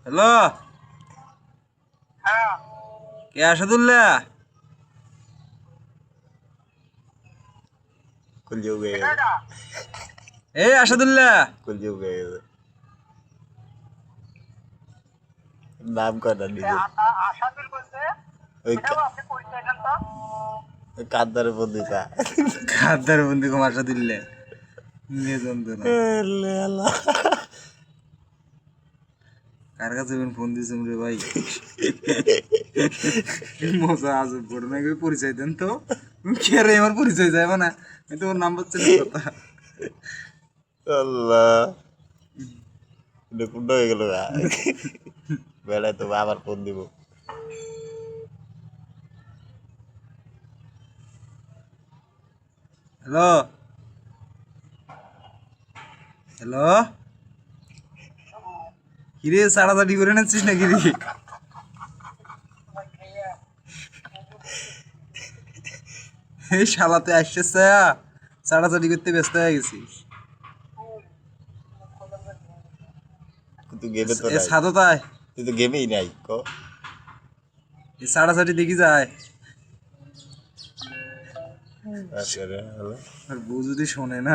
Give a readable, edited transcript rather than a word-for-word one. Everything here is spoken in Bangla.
হ্যালো, কে আসাদুল্লাহ? এই আসাদুল্লাহ, নাম কটা নিজে কান্দার বন্দিতা খাদ্দার বন্দি কম আসাদুল্লাহ নিয়ে যন্ত্রণা। কার কাছে ফোন দিয়েছেন রে ভাই? মজা আজব ঘটনা, পরিচয় দেন তো। কে রে? আমার পরিচয় যাবে না, আমি তো ওর নাম্বার ছিল কথা। আল্লাহ কুন্ড হয়ে গেল বেড়ায় তো আবার ফোন দিব। হ্যালো হ্যালো, কিরে চাড়াচাড়ি করে নিচ্ছিস নাকি রে? এই শালাতে আসছিস চাড়াচাড়ি করতে ব্যস্ত হয়ে গেছিস। তুই গেমে তো এ নাই, সাধো তাই তুই তো গেমেই নাই ক এই চাড়াচাড়ি দেখি যায়। আর বউ যদি শোনে না।